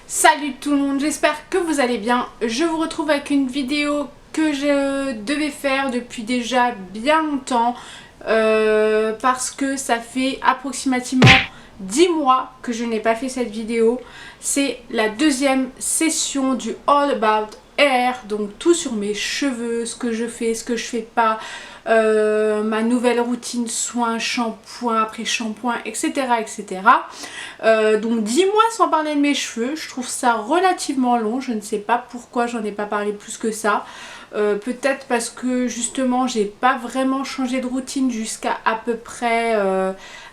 Salut tout le monde, j'espère que vous allez bien. Je vous retrouve avec une vidéo que je devais faire depuis déjà bien longtemps parce que ça fait approximativement 10 mois que je n'ai pas fait cette vidéo. C'est la deuxième session du All About Hair, donc tout sur mes cheveux, ce que je fais, ce que je fais pas, ma nouvelle routine soins, shampoing après shampoing, etc. etc. Donc 10 mois sans parler de mes cheveux, je trouve ça relativement long, je ne sais pas pourquoi j'en ai pas parlé plus que ça. Peut-être parce que justement j'ai pas vraiment changé de routine jusqu'à à peu près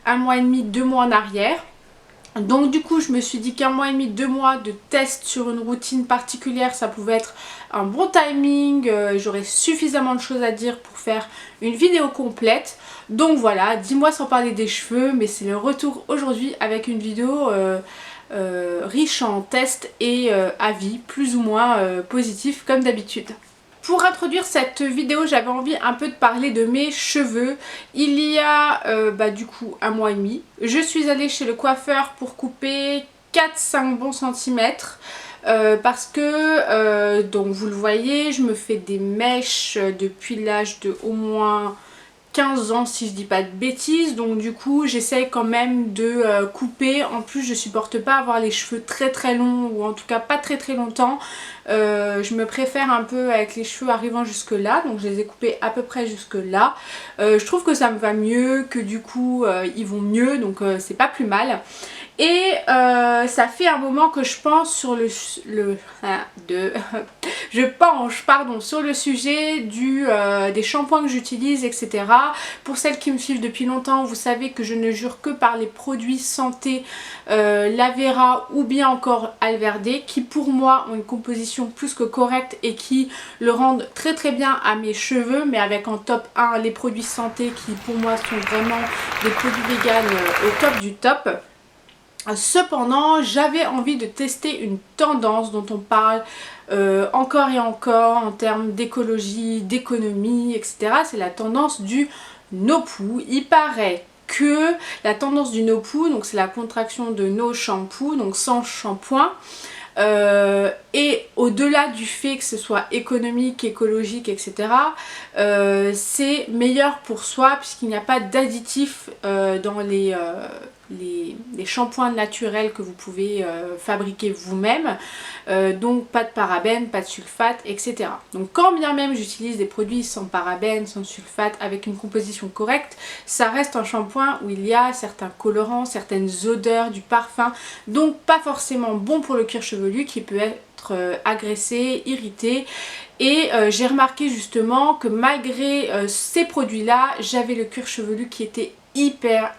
un mois et demi, 2 mois en arrière. Donc du coup je me suis dit qu'un mois et demi, 2 mois de test sur une routine particulière ça pouvait être un bon timing, j'aurais suffisamment de choses à dire pour faire une vidéo complète. Donc voilà, 10 mois sans parler des cheveux, mais c'est le retour aujourd'hui avec une vidéo riche en tests et avis plus ou moins positifs comme d'habitude. Pour introduire cette vidéo, j'avais envie un peu de parler de mes cheveux. Il y a du coup un mois et demi, je suis allée chez le coiffeur pour couper 4-5 bons centimètres. Parce que, donc vous le voyez, je me fais des mèches depuis l'âge de au moins 15 ans si je dis pas de bêtises, donc du coup j'essaye quand même de couper. En plus je supporte pas avoir les cheveux très très longs, ou en tout cas pas très très longtemps. Je me préfère un peu avec les cheveux arrivant jusque là, donc je les ai coupés à peu près jusque là. Je trouve que ça me va mieux, que du coup ils vont mieux, donc c'est pas plus mal. Et ça fait un moment que je pense sur je penche pardon, sur le sujet des shampoings que j'utilise, etc. Pour celles qui me suivent depuis longtemps, vous savez que je ne jure que par les produits santé, Lavera ou bien encore Alverde, qui pour moi ont une composition plus que correcte et qui le rendent très très bien à mes cheveux, mais avec en top 1 les produits santé qui pour moi sont vraiment des produits véganes au top du top. Cependant, j'avais envie de tester une tendance dont on parle encore et encore en termes d'écologie, d'économie, etc. C'est la tendance du no-poo. Il paraît que la tendance du no-poo, donc c'est la contraction de no shampoo, donc sans shampoing, et au-delà du fait que ce soit économique, écologique, etc., c'est meilleur pour soi puisqu'il n'y a pas d'additifs dans les shampoings naturels que vous pouvez fabriquer vous-même, donc pas de parabènes, pas de sulfate, etc. Donc quand bien même j'utilise des produits sans parabènes, sans sulfate, avec une composition correcte, ça reste un shampoing où il y a certains colorants, certaines odeurs, du parfum, donc pas forcément bon pour le cuir chevelu qui peut être agressé, irrité. Et j'ai remarqué justement que malgré ces produits là, j'avais le cuir chevelu qui était hyper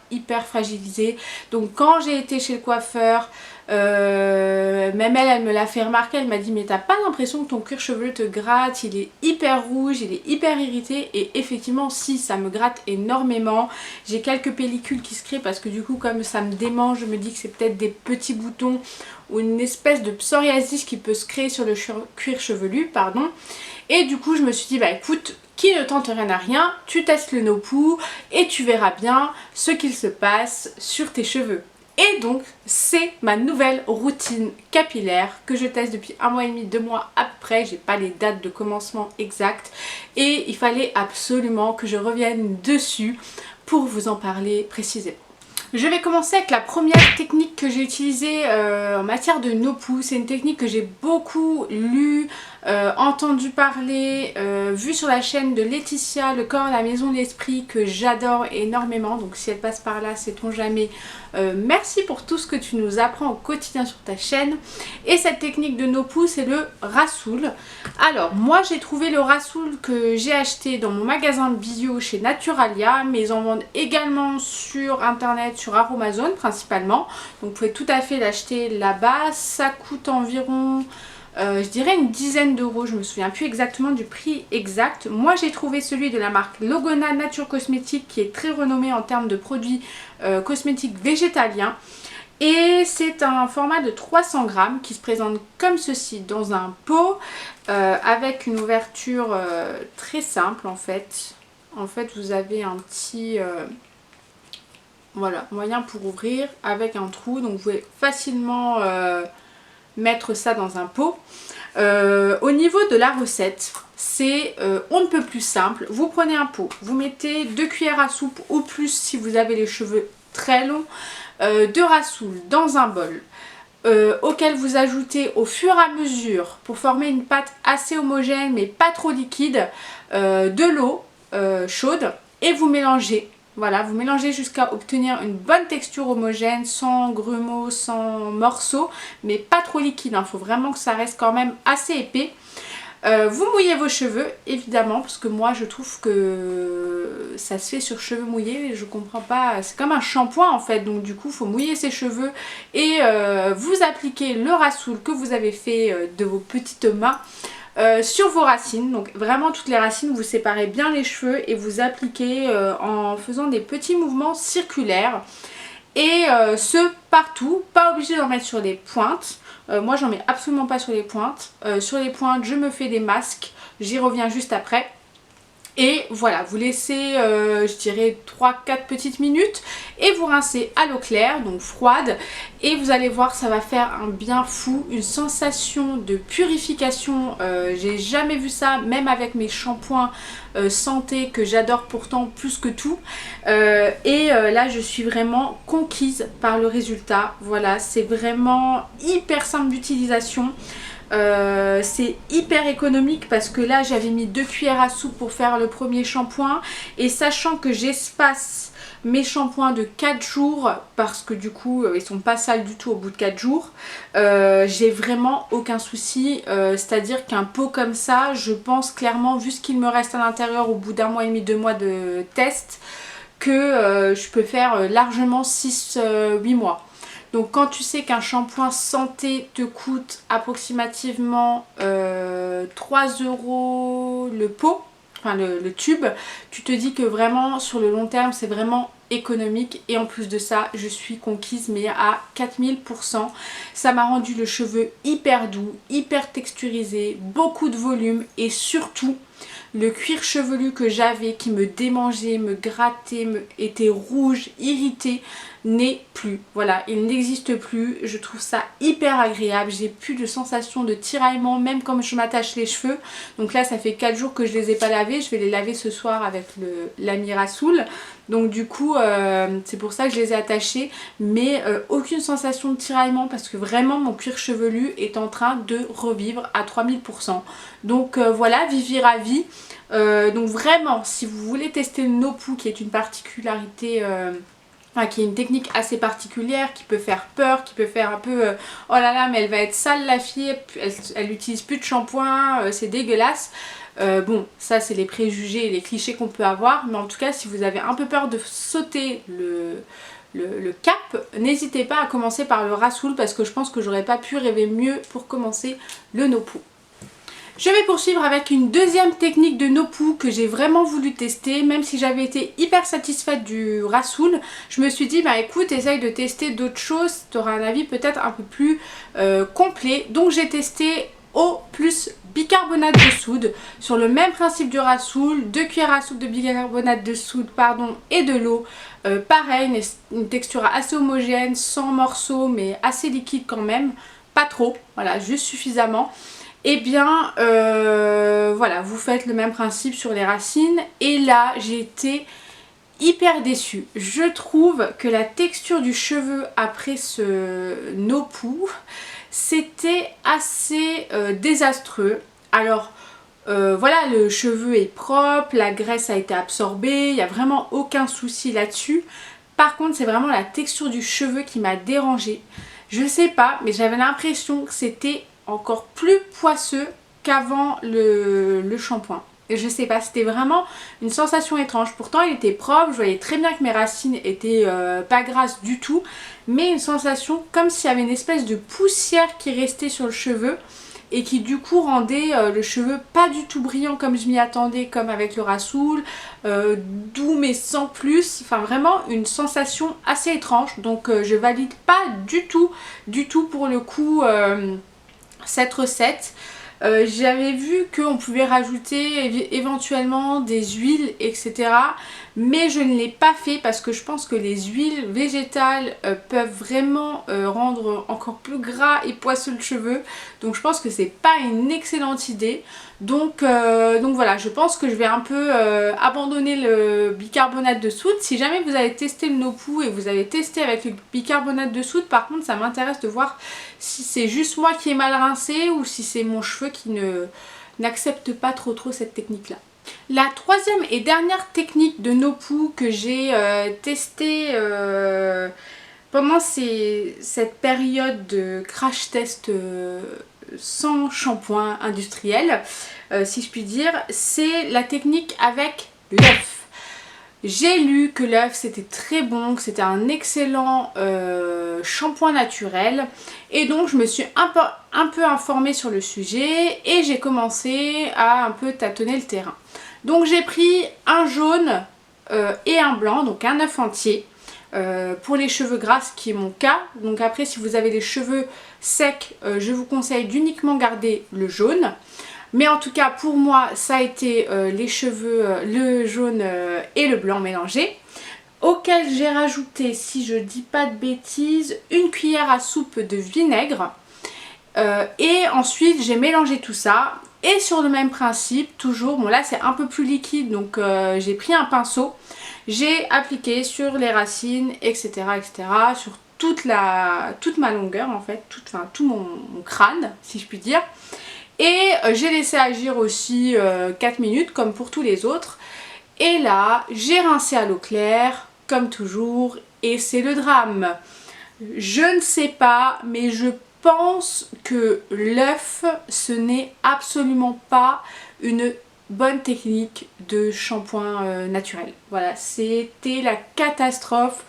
fragilisé. Donc quand j'ai été chez le coiffeur, même elle me l'a fait remarquer, elle m'a dit mais t'as pas l'impression que ton cuir chevelu te gratte, il est hyper rouge, il est hyper irrité. Et effectivement si, ça me gratte énormément. J'ai quelques pellicules qui se créent parce que du coup comme ça me démange, je me dis que c'est peut-être des petits boutons ou une espèce de psoriasis qui peut se créer sur le cuir chevelu, pardon. Et du coup je me suis dit bah écoute, qui ne tente rien à rien, tu testes le no-poo et tu verras bien ce qu'il se passe sur tes cheveux. Et donc c'est ma nouvelle routine capillaire que je teste depuis un mois et demi, 2 mois après. J'ai pas les dates de commencement exactes et il fallait absolument que je revienne dessus pour vous en parler précisément. Je vais commencer avec la première technique que j'ai utilisée en matière de no-poo. C'est une technique que j'ai beaucoup lue, entendu parler, vue sur la chaîne de Laetitia, Le Corps, la Maison de l'Esprit, que j'adore énormément. Donc si elle passe par là, sait-on jamais. Merci pour tout ce que tu nous apprends au quotidien sur ta chaîne. Et cette technique de no-poo, c'est le Rassoul. Alors moi j'ai trouvé le Rassoul que j'ai acheté dans mon magasin bio chez Naturalia, mais ils en vendent également sur internet, sur Aromazone principalement. Donc vous pouvez tout à fait l'acheter là-bas. Ça coûte environ je dirais une dizaine d'euros, je me souviens plus exactement du prix exact. Moi j'ai trouvé celui de la marque Logona Nature Cosmétique qui est très renommé en termes de produits cosmétiques végétaliens. Et c'est un format de 300 grammes qui se présente comme ceci dans un pot avec une ouverture très simple en fait. En fait vous avez un petit voilà, moyen pour ouvrir avec un trou, donc vous pouvez facilement mettre ça dans un pot. Au niveau de la recette, c'est on ne peut plus simple. Vous prenez un pot, vous mettez 2 cuillères à soupe ou plus si vous avez les cheveux très longs, de rassoul dans un bol. Auquel vous ajoutez au fur et à mesure, pour former une pâte assez homogène mais pas trop liquide, de l'eau chaude, et vous mélangez. Voilà, vous mélangez jusqu'à obtenir une bonne texture homogène, sans grumeaux, sans morceaux, mais pas trop liquide. Il faut vraiment que ça reste quand même assez épais. Vous mouillez vos cheveux, évidemment, parce que moi je trouve que ça se fait sur cheveux mouillés, et je comprends pas, c'est comme un shampoing en fait, donc du coup il faut mouiller ses cheveux et vous appliquez le rassoul que vous avez fait de vos petites mains sur vos racines. Donc vraiment toutes les racines, vous séparez bien les cheveux et vous appliquez en faisant des petits mouvements circulaires. Et ce partout, pas obligé d'en mettre sur les pointes. Moi j'en mets absolument pas sur les pointes. Sur les pointes je me fais des masques, j'y reviens juste après. Et voilà, vous laissez je dirais 3-4 petites minutes et vous rincez à l'eau claire, donc froide, et vous allez voir, ça va faire un bien fou, une sensation de purification. J'ai jamais vu ça, même avec mes shampoings santé que j'adore pourtant plus que tout. Là je suis vraiment conquise par le résultat. Voilà, c'est vraiment hyper simple d'utilisation. C'est hyper économique parce que là j'avais mis 2 cuillères à soupe pour faire le premier shampoing, et sachant que j'espace mes shampoings de 4 jours parce que du coup ils sont pas sales du tout au bout de 4 jours, j'ai vraiment aucun souci, c'est à dire qu'un pot comme ça, je pense clairement, vu ce qu'il me reste à l'intérieur au bout d'un mois et demi, 2 mois de test, que je peux faire largement 6-8 mois. Donc quand tu sais qu'un shampoing santé te coûte approximativement 3 € le pot, enfin le tube, tu te dis que vraiment sur le long terme c'est vraiment économique, et en plus de ça je suis conquise mais à 4000%. Ça m'a rendu le cheveu hyper doux, hyper texturisé, beaucoup de volume, et surtout le cuir chevelu que j'avais qui me démangeait, me grattait, était rouge, irrité, n'est plus. Voilà, il n'existe plus. Je trouve ça hyper agréable. J'ai plus de sensation de tiraillement, même comme je m'attache les cheveux. Donc là, ça fait 4 jours que je les ai pas lavés. Je vais les laver ce soir avec l'ami Rassoul. Donc du coup, c'est pour ça que je les ai attachés. Mais aucune sensation de tiraillement, parce que vraiment mon cuir chevelu est en train de revivre à 3000%. Donc voilà, vivi ravi. Donc vraiment, si vous voulez tester le No-Poo, qui est une particularité... qui est une technique assez particulière, qui peut faire peur, qui peut faire un peu oh là là mais elle va être sale la fille, elle utilise plus de shampoing, c'est dégueulasse. Bon, ça c'est les préjugés et les clichés qu'on peut avoir, mais en tout cas si vous avez un peu peur de sauter le cap, n'hésitez pas à commencer par le Rassoul, parce que je pense que j'aurais pas pu rêver mieux pour commencer le No-Poo. Je vais poursuivre avec une deuxième technique de No-Poo que j'ai vraiment voulu tester. Même si j'avais été hyper satisfaite du Rassoul, je me suis dit bah écoute, essaye de tester d'autres choses, tu auras un avis peut-être un peu plus complet. Donc j'ai testé eau plus bicarbonate de soude, sur le même principe du Rassoul, 2 cuillères à soupe de bicarbonate de soude et de l'eau. Pareil, une texture assez homogène, sans morceaux mais assez liquide quand même, pas trop, voilà, juste suffisamment. Et bien voilà, vous faites le même principe sur les racines, et là j'ai été hyper déçue. Je trouve que la texture du cheveu après ce No-Poo, c'était assez désastreux. Alors voilà, le cheveu est propre, la graisse a été absorbée, il n'y a vraiment aucun souci là-dessus. Par contre c'est vraiment la texture du cheveu qui m'a dérangée. Je sais pas, mais j'avais l'impression que c'était encore plus poisseux qu'avant le shampoing. Et je sais pas, c'était vraiment une sensation étrange. Pourtant il était propre, je voyais très bien que mes racines étaient pas grasses du tout, mais une sensation comme s'il y avait une espèce de poussière qui restait sur le cheveu, et qui du coup rendait le cheveu pas du tout brillant comme je m'y attendais, comme avec le Rassoul, doux mais sans plus, enfin vraiment une sensation assez étrange. Donc je valide pas du tout pour le coup cette recette. J'avais vu qu'on pouvait rajouter éventuellement des huiles, etc. mais je ne l'ai pas fait parce que je pense que les huiles végétales peuvent vraiment rendre encore plus gras et poisseux le cheveu, donc je pense que c'est pas une excellente idée. Donc voilà, je pense que je vais un peu abandonner le bicarbonate de soude. Si jamais vous avez testé le No-Poo et vous avez testé avec le bicarbonate de soude, par contre ça m'intéresse de voir si c'est juste moi qui ai mal rincé ou si c'est mon cheveu qui n'accepte pas trop cette technique là. La troisième et dernière technique de No-Poo que j'ai testée pendant cette période de crash test sans shampoing industriel, si je puis dire, c'est la technique avec l'œuf. J'ai lu que l'œuf c'était très bon, que c'était un excellent shampoing naturel, et donc je me suis un peu informée sur le sujet et j'ai commencé à un peu tâtonner le terrain. Donc j'ai pris un jaune et un blanc, donc un œuf entier. Pour les cheveux gras, ce qui est mon cas. Donc après, si vous avez les cheveux secs, je vous conseille d'uniquement garder le jaune. Mais en tout cas, pour moi, ça a été les cheveux, le jaune et le blanc mélangés. Auquel j'ai rajouté, si je dis pas de bêtises, une cuillère à soupe de vinaigre. Et ensuite, j'ai mélangé tout ça. Et sur le même principe, toujours, bon là c'est un peu plus liquide, donc j'ai pris un pinceau. J'ai appliqué sur les racines, etc. sur toute ma longueur en fait, tout mon crâne, si je puis dire. Et j'ai laissé agir aussi 4 minutes comme pour tous les autres. Et là, j'ai rincé à l'eau claire, comme toujours, et c'est le drame. Je ne sais pas, mais je pense que l'œuf, ce n'est absolument pas une bonne technique de shampoing naturel. Voilà, c'était la catastrophe.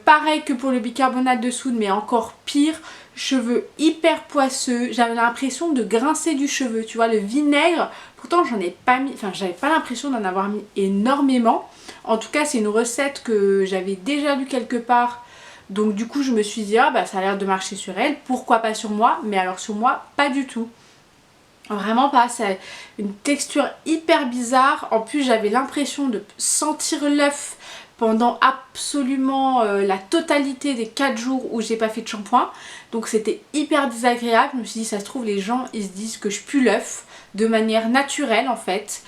Pareil que pour le bicarbonate de soude, mais encore pire. Cheveux hyper poisseux, j'avais l'impression de grincer du cheveu, tu vois, le vinaigre, pourtant j'en ai pas mis, enfin j'avais pas l'impression d'en avoir mis énormément. En tout cas c'est une recette que j'avais déjà lue quelque part, donc du coup je me suis dit ah bah ça a l'air de marcher sur elle, pourquoi pas sur moi, mais alors sur moi pas du tout. Vraiment pas, c'est une texture hyper bizarre, en plus j'avais l'impression de sentir l'œuf pendant absolument la totalité des 4 jours où j'ai pas fait de shampoing, donc c'était hyper désagréable. Je me suis dit ça se trouve les gens ils se disent que je pue l'œuf de manière naturelle en fait.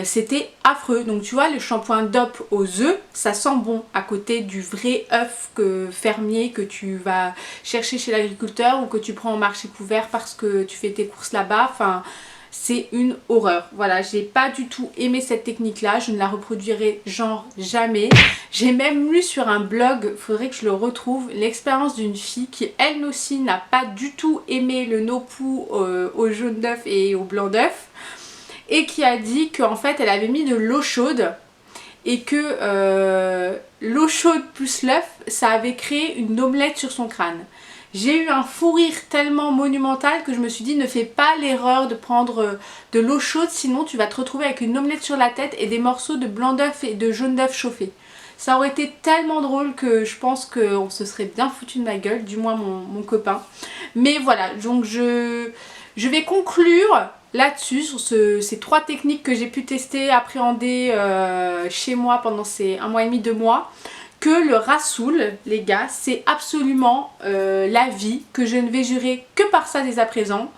C'était affreux. Donc tu vois, le shampoing DOP aux œufs, ça sent bon à côté du vrai œuf fermier que tu vas chercher chez l'agriculteur ou que tu prends au marché couvert parce que tu fais tes courses là-bas. Enfin, c'est une horreur. Voilà, j'ai pas du tout aimé cette technique là, je ne la reproduirai genre jamais. J'ai même lu sur un blog, faudrait que je le retrouve, l'expérience d'une fille qui elle aussi n'a pas du tout aimé le No-Poo au jaune d'œuf et au blanc d'œuf, et qui a dit qu'en fait elle avait mis de l'eau chaude et que l'eau chaude plus l'œuf ça avait créé une omelette sur son crâne. J'ai eu un fou rire tellement monumental que je me suis dit ne fais pas l'erreur de prendre de l'eau chaude, sinon tu vas te retrouver avec une omelette sur la tête et des morceaux de blanc d'œuf et de jaune d'œuf chauffé. Ça aurait été tellement drôle que je pense qu'on se serait bien foutu de ma gueule, du moins mon copain. Mais voilà, donc je vais conclure là-dessus, sur ces 3 techniques que j'ai pu tester, appréhender chez moi pendant ces 1 mois et demi, 2 mois. Que le Rassoul, les gars, c'est absolument la vie, que je ne vais jurer que par ça dès à présent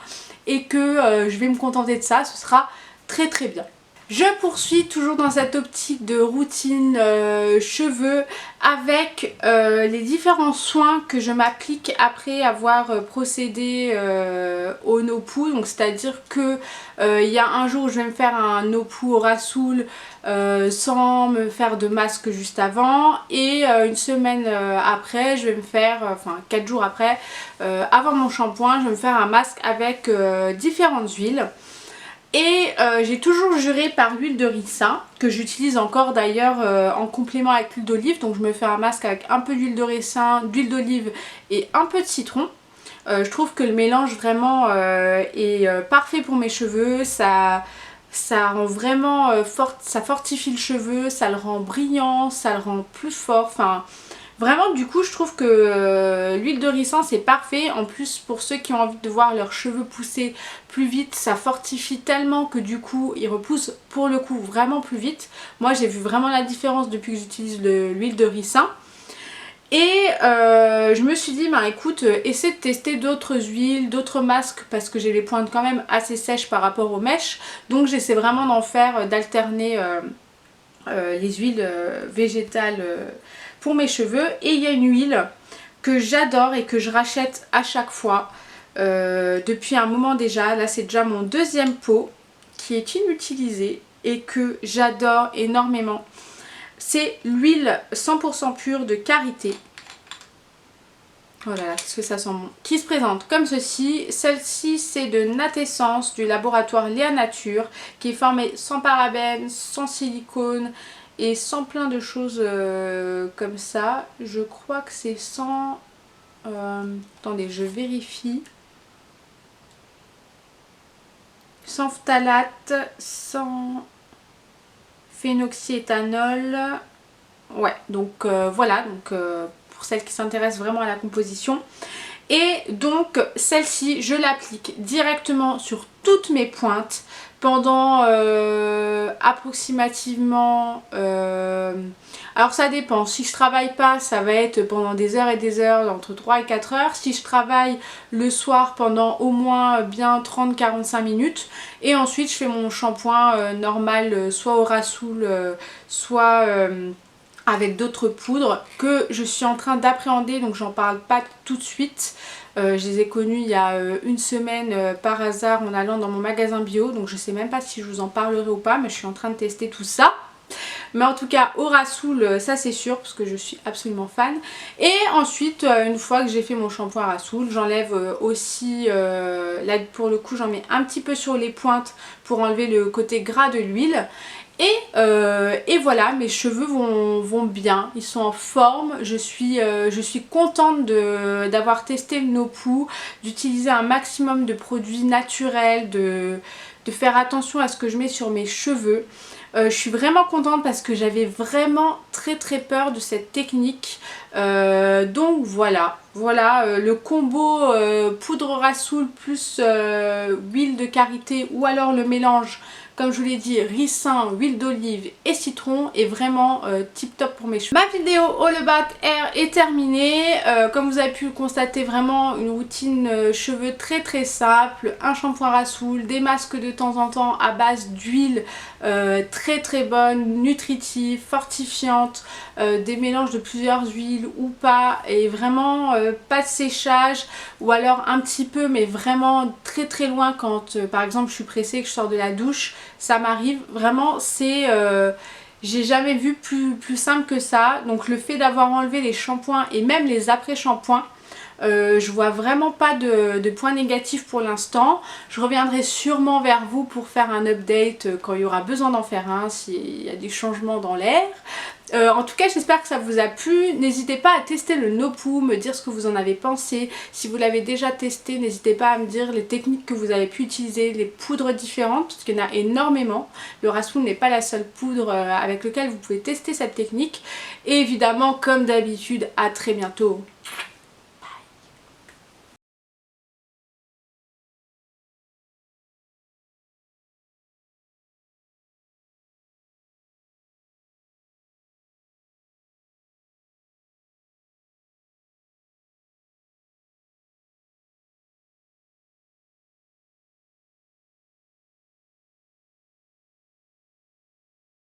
et que je vais me contenter de ça, ce sera très très bien. Je poursuis toujours dans cette optique de routine cheveux avec les différents soins que je m'applique après avoir procédé au No-Poo. Donc c'est-à-dire que il y a un jour où je vais me faire un No-Poo au Rassoul sans me faire de masque juste avant, et une semaine après je vais me faire, enfin 4 jours après, avant mon shampoing, je vais me faire un masque avec différentes huiles. Et j'ai toujours juré par l'huile de ricin, que j'utilise encore d'ailleurs en complément avec l'huile d'olive. Donc je me fais un masque avec un peu d'huile de ricin, d'huile d'olive et un peu de citron. Je trouve que le mélange vraiment est parfait pour mes cheveux. Ça rend vraiment ça fortifie le cheveu, ça le rend brillant, ça le rend plus fort. Enfin Vraiment du coup je trouve que l'huile de ricin c'est parfait. En plus pour ceux qui ont envie de voir leurs cheveux pousser plus vite, ça fortifie tellement que du coup ils repoussent pour le coup vraiment plus vite. Moi j'ai vu vraiment la différence depuis que j'utilise l'huile de ricin. Et je me suis dit, bah écoute, essaie de tester d'autres huiles, d'autres masques parce que j'ai les pointes quand même assez sèches par rapport aux mèches. Donc j'essaie vraiment d'en faire, d'alterner les huiles végétales pour mes cheveux. Et il y a une huile que j'adore et que je rachète à chaque fois depuis un moment déjà. Là c'est déjà mon deuxième pot qui est inutilisé et que j'adore énormément. C'est l'huile 100% pure de karité. Oh là là, qu'est-ce que ça sent bon. Qui se présente comme ceci. Celle-ci c'est de Natessence du laboratoire Léa Nature, qui est formée sans parabènes, sans silicone et sans plein de choses comme ça. Je crois que c'est sans... attendez, je vérifie. Sans phtalate, sans phénoxyéthanol. Ouais, donc voilà, donc pour celles qui s'intéressent vraiment à la composition. Et donc celle-ci, je l'applique directement sur toutes mes pointes pendant approximativement... alors ça dépend, si je travaille pas, ça va être pendant des heures et des heures, entre 3 et 4 heures. Si je travaille le soir, pendant au moins bien 30-45 minutes. Et ensuite je fais mon shampoing normal, soit au rassoul, soit... avec d'autres poudres que je suis en train d'appréhender, donc j'en parle pas tout de suite. Je les ai connues il y a une semaine par hasard en allant dans mon magasin bio, donc je sais même pas si je vous en parlerai ou pas, mais je suis en train de tester tout ça. Mais en tout cas au rassoul, ça c'est sûr parce que je suis absolument fan. Et ensuite une fois que j'ai fait mon shampoing à rassoul, j'enlève aussi, là pour le coup j'en mets un petit peu sur les pointes pour enlever le côté gras de l'huile. Et voilà, mes cheveux vont bien, ils sont en forme. Je suis contente d'avoir testé le No-Poo, d'utiliser un maximum de produits naturels, de faire attention à ce que je mets sur mes cheveux. Je suis vraiment contente parce que j'avais vraiment très peur de cette technique. Donc voilà, le combo poudre rassoul plus huile de karité, ou alors le mélange, comme je vous l'ai dit, ricin, huile d'olive et citron, est vraiment tip top pour mes cheveux. Ma vidéo All About Hair est terminée. Comme vous avez pu le constater, vraiment une routine cheveux très simple. Un shampoing rassoul, des masques de temps en temps à base d'huile très bonne, nutritive, fortifiante, des mélanges de plusieurs huiles ou pas, et vraiment pas de séchage, ou alors un petit peu mais vraiment très loin quand par exemple je suis pressée, que je sors de la douche. Ça m'arrive vraiment, c'est... j'ai jamais vu plus simple que ça. Donc le fait d'avoir enlevé les shampoings et même les après-shampoings, je vois vraiment pas de points négatifs pour l'instant. Je reviendrai sûrement vers vous pour faire un update quand il y aura besoin d'en faire un, s'il y a des changements dans l'air. En tout cas j'espère que ça vous a plu. N'hésitez pas à tester le No-Poo, me dire ce que vous en avez pensé. Si vous l'avez déjà testé, n'hésitez pas à me dire les techniques que vous avez pu utiliser, les poudres différentes, parce qu'il y en a énormément. Le rassoul n'est pas la seule poudre avec laquelle vous pouvez tester cette technique. Et évidemment, comme d'habitude, à très bientôt.